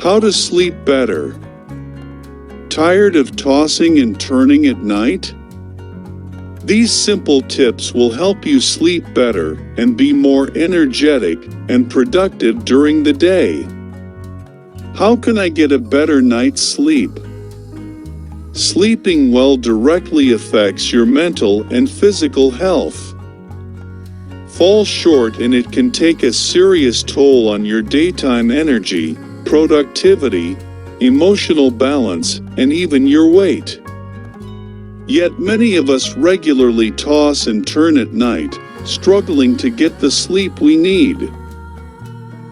How to sleep better. Tired of tossing and turning at night? These simple tips will help you sleep better and be more energetic and productive during the day. How can I get a better night's sleep? Sleeping well directly affects your mental and physical health. Fall short and it can take a serious toll on your daytime energy, productivity, emotional balance, and even your weight. Yet many of us regularly toss and turn at night, struggling to get the sleep we need.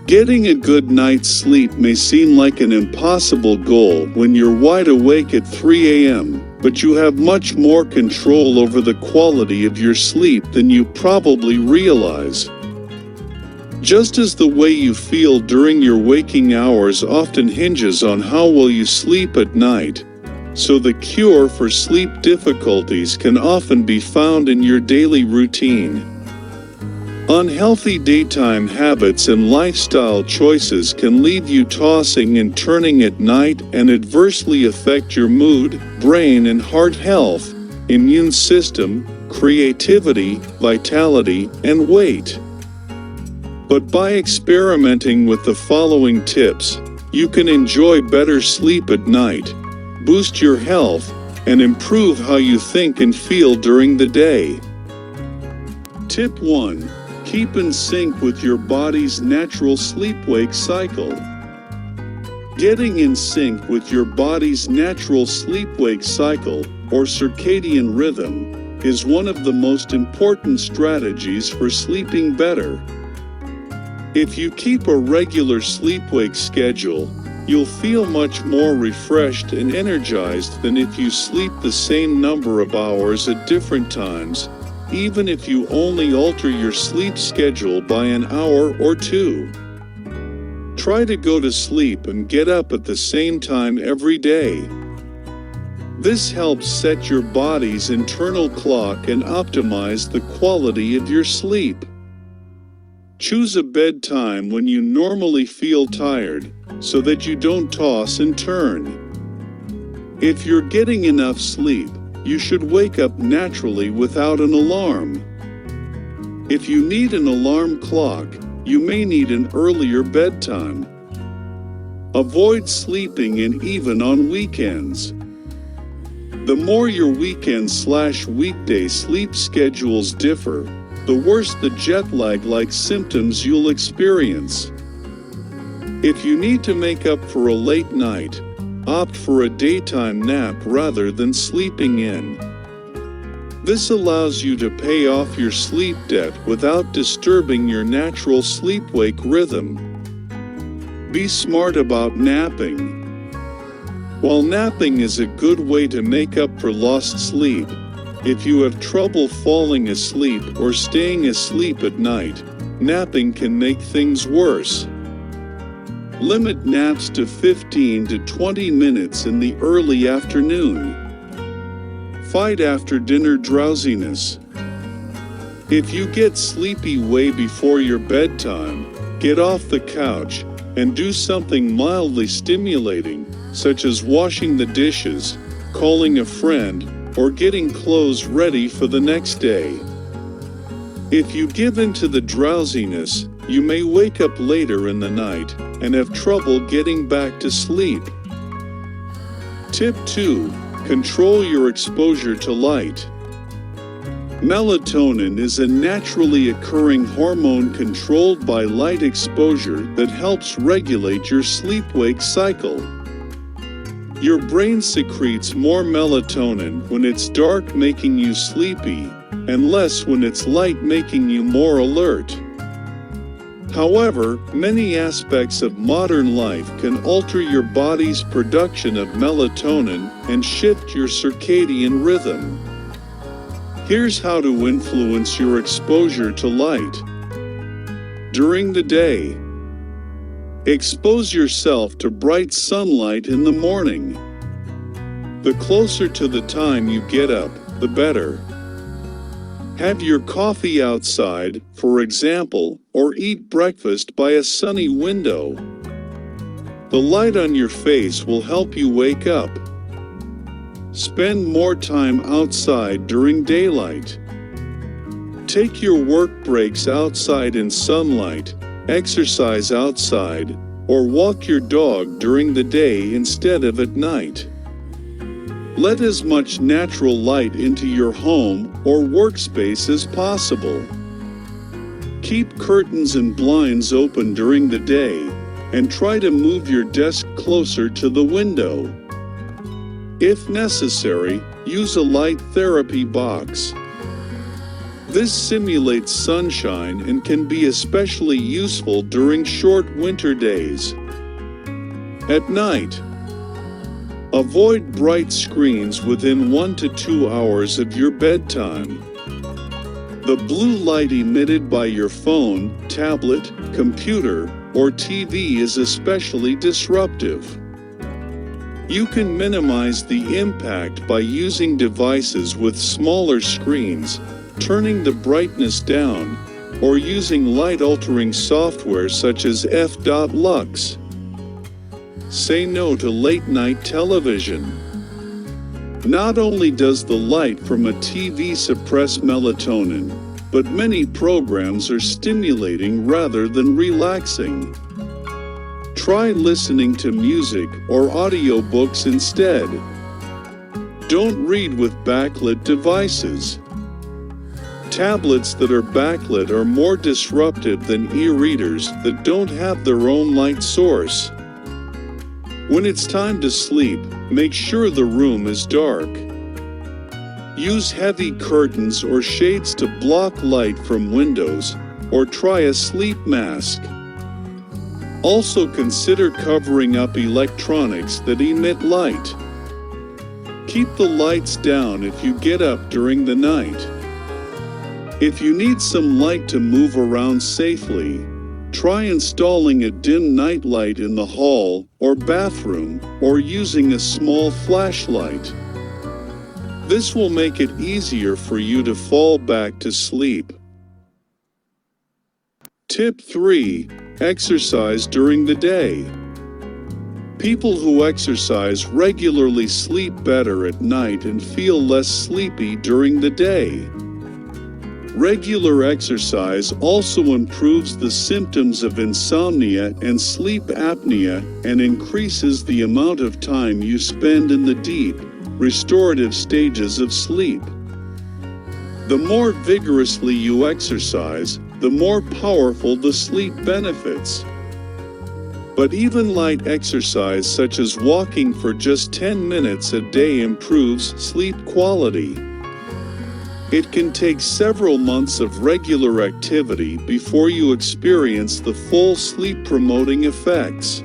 Getting a good night's sleep may seem like an impossible goal when you're wide awake at 3 a.m., but you have much more control over the quality of your sleep than you probably realize. Just as the way you feel during your waking hours often hinges on how well you sleep at night, so the cure for sleep difficulties can often be found in your daily routine. Unhealthy daytime habits and lifestyle choices can leave you tossing and turning at night and adversely affect your mood, brain and heart health, immune system, creativity, vitality, and weight. But by experimenting with the following tips, you can enjoy better sleep at night, boost your health, and improve how you think and feel during the day. Tip 1. Keep in sync with your body's natural sleep-wake cycle. Getting in sync with your body's natural sleep-wake cycle, or circadian rhythm, is one of the most important strategies for sleeping better. If you keep a regular sleep-wake schedule, you'll feel much more refreshed and energized than if you sleep the same number of hours at different times, even if you only alter your sleep schedule by an hour or two. Try to go to sleep and get up at the same time every day. This helps set your body's internal clock and optimize the quality of your sleep. Choose a bedtime when you normally feel tired, so that you don't toss and turn. If you're getting enough sleep, you should wake up naturally without an alarm. If you need an alarm clock, you may need an earlier bedtime. Avoid sleeping in even on weekends. The more your weekend/weekday sleep schedules differ, the worse the jet lag-like symptoms you'll experience. If you need to make up for a late night, opt for a daytime nap rather than sleeping in. This allows you to pay off your sleep debt without disturbing your natural sleep-wake rhythm. Be smart about napping. While napping is a good way to make up for lost sleep, if you have trouble falling asleep or staying asleep at night, napping can make things worse. Limit naps to 15 to 20 minutes in the early afternoon. Fight after dinner drowsiness. If you get sleepy way before your bedtime, get off the couch and do something mildly stimulating, such as washing the dishes, calling a friend, or getting clothes ready for the next day. If you give in to the drowsiness, you may wake up later in the night and have trouble getting back to sleep. Tip 2. Control your exposure to light. Melatonin is a naturally occurring hormone controlled by light exposure that helps regulate your sleep-wake cycle. Your brain secretes more melatonin when it's dark, making you sleepy, and less when it's light, making you more alert. However, many aspects of modern life can alter your body's production of melatonin and shift your circadian rhythm. Here's how to influence your exposure to light. During the day, expose yourself to bright sunlight in the morning. The closer to the time you get up, the better. Have your coffee outside, for example, or eat breakfast by a sunny window. The light on your face will help you wake up. Spend more time outside during daylight. Take your work breaks outside in sunlight, exercise outside, or walk your dog during the day instead of at night. Let as much natural light into your home or workspace as possible. Keep curtains and blinds open during the day, and try to move your desk closer to the window. If necessary, use a light therapy box. This simulates sunshine and can be especially useful during short winter days. At night, avoid bright screens within 1 to 2 hours of your bedtime. The blue light emitted by your phone, tablet, computer, or TV is especially disruptive. You can minimize the impact by using devices with smaller screens, turning the brightness down, or using light-altering software such as f.lux. Say no to late-night television. Not only does the light from a TV suppress melatonin, but many programs are stimulating rather than relaxing. Try listening to music or audiobooks instead. Don't read with backlit devices. Tablets that are backlit are more disruptive than e-readers that don't have their own light source. When it's time to sleep, make sure the room is dark. Use heavy curtains or shades to block light from windows, or try a sleep mask. Also consider covering up electronics that emit light. Keep the lights down if you get up during the night. If you need some light to move around safely, try installing a dim nightlight in the hall or bathroom, or using a small flashlight. This will make it easier for you to fall back to sleep. Tip 3. Exercise during the day. People who exercise regularly sleep better at night and feel less sleepy during the day. Regular exercise also improves the symptoms of insomnia and sleep apnea and increases the amount of time you spend in the deep, restorative stages of sleep. The more vigorously you exercise, the more powerful the sleep benefits. But even light exercise such as walking for just 10 minutes a day improves sleep quality. It can take several months of regular activity before you experience the full sleep-promoting effects.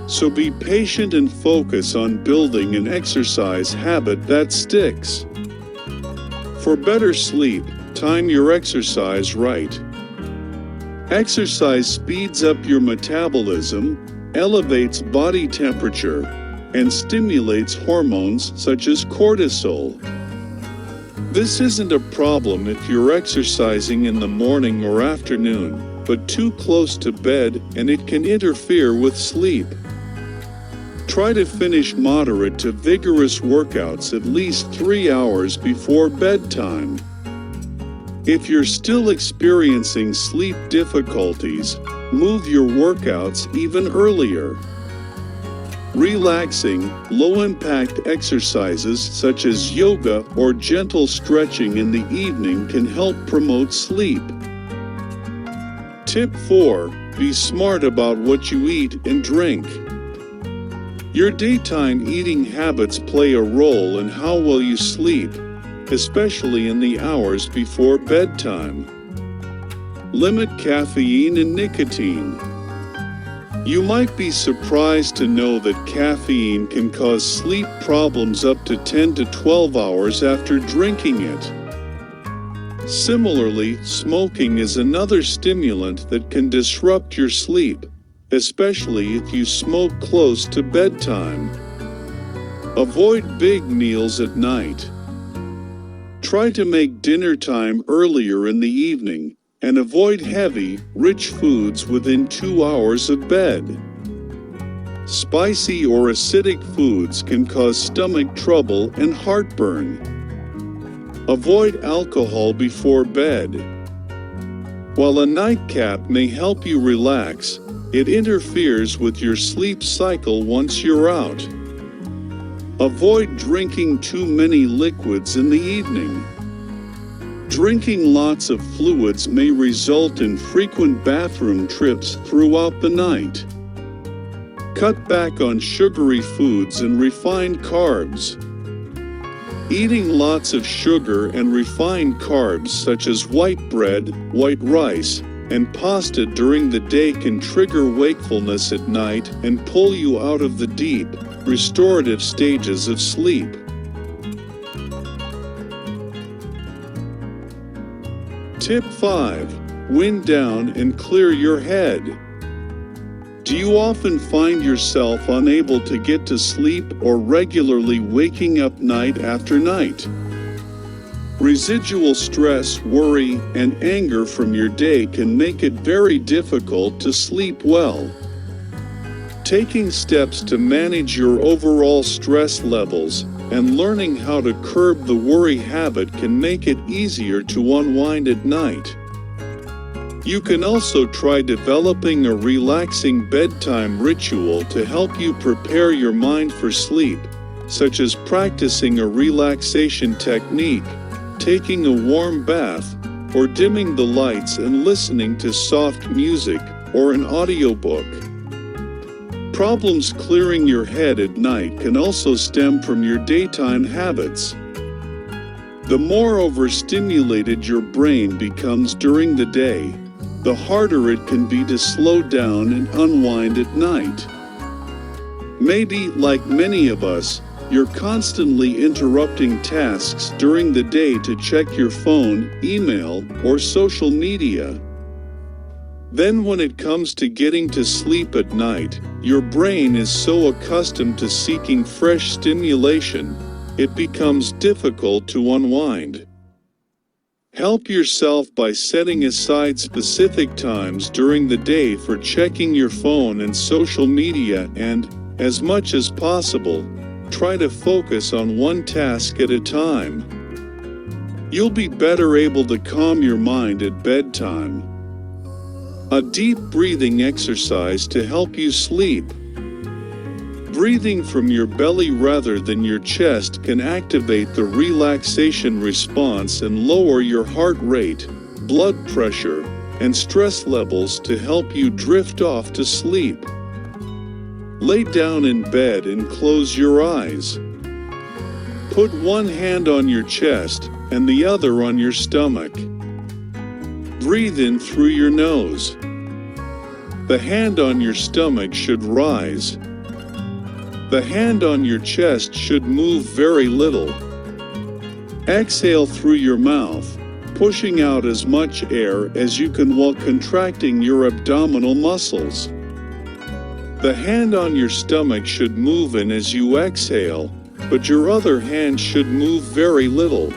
So be patient and focus on building an exercise habit that sticks. For better sleep, time your exercise right. Exercise speeds up your metabolism, elevates body temperature, and stimulates hormones such as cortisol. This isn't a problem if you're exercising in the morning or afternoon, but too close to bed and it can interfere with sleep. Try to finish moderate to vigorous workouts at least 3 hours before bedtime. If you're still experiencing sleep difficulties, move your workouts even earlier. Relaxing, low-impact exercises such as yoga or gentle stretching in the evening can help promote sleep. Tip 4. Be smart about what you eat and drink. Your daytime eating habits play a role in how well you sleep, especially in the hours before bedtime. Limit caffeine and nicotine. You might be surprised to know that caffeine can cause sleep problems up to 10 to 12 hours after drinking it. Similarly, smoking is another stimulant that can disrupt your sleep, especially if you smoke close to bedtime. Avoid big meals at night. Try to make dinner time earlier in the evening, and avoid heavy, rich foods within 2 hours of bed. Spicy or acidic foods can cause stomach trouble and heartburn. Avoid alcohol before bed. While a nightcap may help you relax, it interferes with your sleep cycle once you're out. Avoid drinking too many liquids in the evening. Drinking lots of fluids may result in frequent bathroom trips throughout the night. Cut back on sugary foods and refined carbs. Eating lots of sugar and refined carbs such as white bread, white rice, and pasta during the day can trigger wakefulness at night and pull you out of the deep, restorative stages of sleep. Tip 5. Wind down and clear your head. Do you often find yourself unable to get to sleep or regularly waking up night after night? Residual stress, worry, and anger from your day can make it very difficult to sleep well. Taking steps to manage your overall stress levels and learning how to curb the worry habit can make it easier to unwind at night. You can also try developing a relaxing bedtime ritual to help you prepare your mind for sleep, such as practicing a relaxation technique, taking a warm bath, or dimming the lights and listening to soft music or an audiobook. Problems clearing your head at night can also stem from your daytime habits. The more overstimulated your brain becomes during the day, the harder it can be to slow down and unwind at night. Maybe, like many of us, you're constantly interrupting tasks during the day to check your phone, email, or social media. Then when it comes to getting to sleep at night, your brain is so accustomed to seeking fresh stimulation, it becomes difficult to unwind. Help yourself by setting aside specific times during the day for checking your phone and social media and, as much as possible, try to focus on one task at a time. You'll be better able to calm your mind at bedtime. A deep breathing exercise to help you sleep. Breathing from your belly rather than your chest can activate the relaxation response and lower your heart rate, blood pressure, and stress levels to help you drift off to sleep. Lay down in bed and close your eyes. Put one hand on your chest and the other on your stomach. Breathe in through your nose. The hand on your stomach should rise. The hand on your chest should move very little. Exhale through your mouth, pushing out as much air as you can while contracting your abdominal muscles. The hand on your stomach should move in as you exhale, but your other hand should move very little.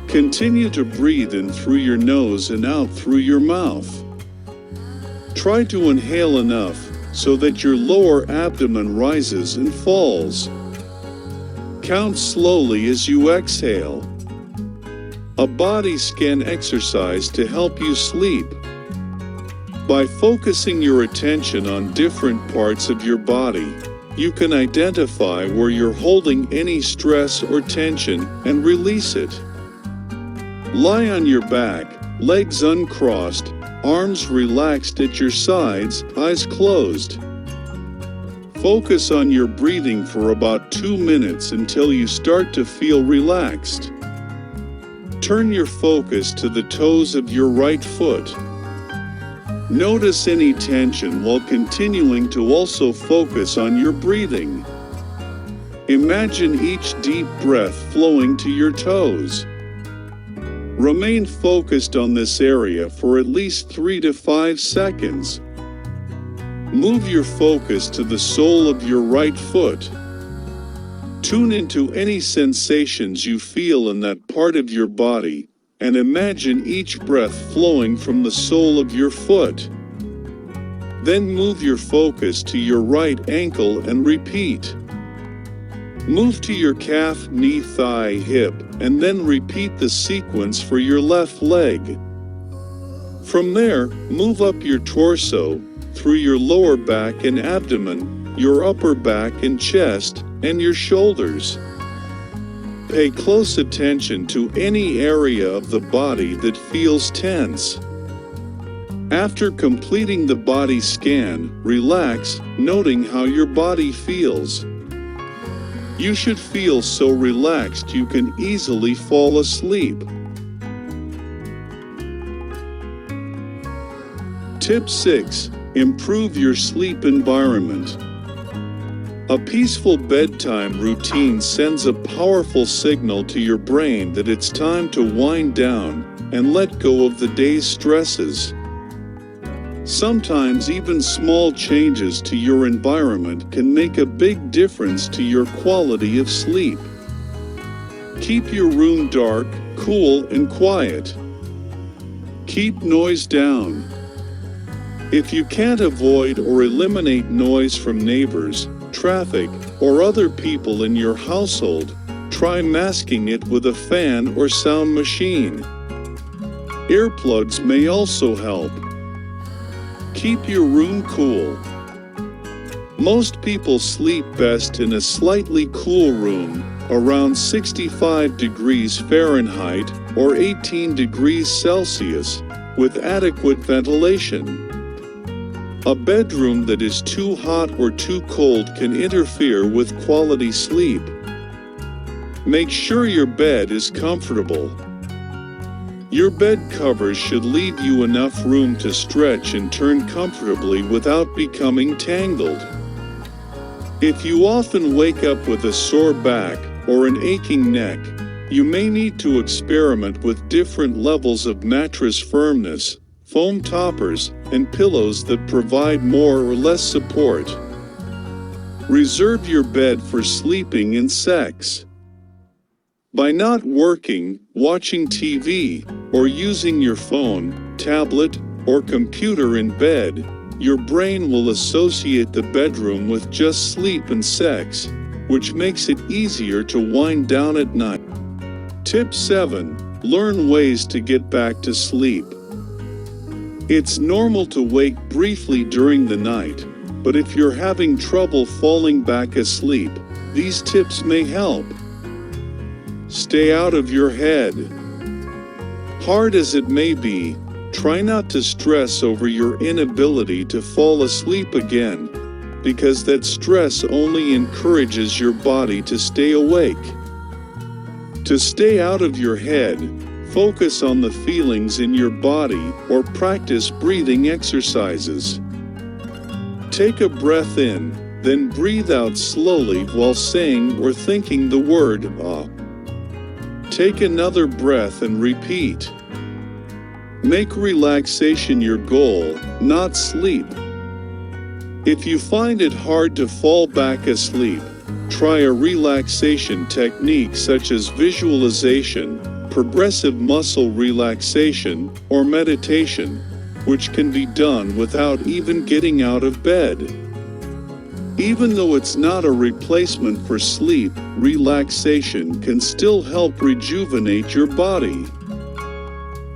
Continue to breathe in through your nose and out through your mouth. Try to inhale enough so that your lower abdomen rises and falls. Count slowly as you exhale. A body scan exercise to help you sleep. By focusing your attention on different parts of your body, you can identify where you're holding any stress or tension and release it. Lie on your back, legs uncrossed, arms relaxed at your sides, eyes closed. Focus on your breathing for about 2 minutes until you start to feel relaxed. Turn your focus to the toes of your right foot. Notice any tension while continuing to also focus on your breathing. Imagine each deep breath flowing to your toes. Remain focused on this area for at least 3 to 5 seconds. Move your focus to the sole of your right foot. Tune into any sensations you feel in that part of your body, and imagine each breath flowing from the sole of your foot. Then move your focus to your right ankle and repeat. Move to your calf, knee, thigh, hip, and then repeat the sequence for your left leg. From there, move up your torso, through your lower back and abdomen, your upper back and chest, and your shoulders. Pay close attention to any area of the body that feels tense. After completing the body scan, relax, noting how your body feels. You should feel so relaxed you can easily fall asleep. Tip 6. Improve your sleep environment. A peaceful bedtime routine sends a powerful signal to your brain that it's time to wind down and let go of the day's stresses. Sometimes even small changes to your environment can make a big difference to your quality of sleep. Keep your room dark, cool, and quiet. Keep noise down. If you can't avoid or eliminate noise from neighbors, traffic, or other people in your household, try masking it with a fan or sound machine. Earplugs may also help. Keep your room cool. Most people sleep best in a slightly cool room, around 65 degrees Fahrenheit or 18 degrees Celsius, with adequate ventilation. A bedroom that is too hot or too cold can interfere with quality sleep. Make sure your bed is comfortable. Your bed covers should leave you enough room to stretch and turn comfortably without becoming tangled. If you often wake up with a sore back or an aching neck, you may need to experiment with different levels of mattress firmness, foam toppers, and pillows that provide more or less support. Reserve your bed for sleeping and sex. By not working, watching TV, or using your phone, tablet, or computer in bed, your brain will associate the bedroom with just sleep and sex, which makes it easier to wind down at night. Tip 7. Learn ways to get back to sleep. It's normal to wake briefly during the night, but if you're having trouble falling back asleep, these tips may help. Stay out of your head. Hard as it may be, try not to stress over your inability to fall asleep again, because that stress only encourages your body to stay awake. To stay out of your head, focus on the feelings in your body or practice breathing exercises. Take a breath in, then breathe out slowly while saying or thinking the word "ah." Take another breath and repeat. Make relaxation your goal, not sleep. If you find it hard to fall back asleep, try a relaxation technique such as visualization, progressive muscle relaxation, or meditation, which can be done without even getting out of bed. Even though it's not a replacement for sleep, relaxation can still help rejuvenate your body.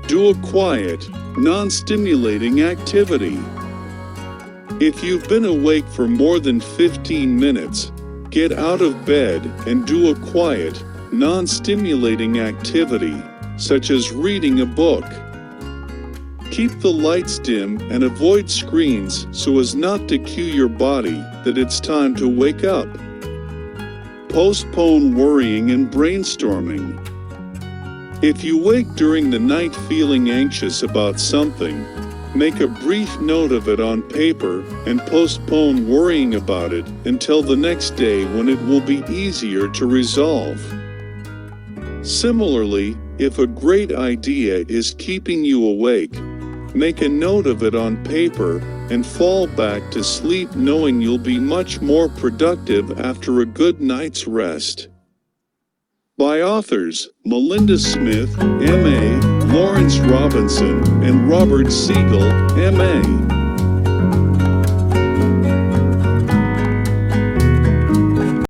Do a quiet, non-stimulating activity. If you've been awake for more than 15 minutes, get out of bed and do a quiet, non-stimulating activity, such as reading a book. Keep the lights dim and avoid screens so as not to cue your body that it's time to wake up. Postpone worrying and brainstorming. If you wake during the night feeling anxious about something, make a brief note of it on paper and postpone worrying about it until the next day when it will be easier to resolve. Similarly, if a great idea is keeping you awake, make a note of it on paper and fall back to sleep knowing you'll be much more productive after a good night's rest. By authors Melinda Smith, M.A., Lawrence Robinson, and Robert Siegel, M.A.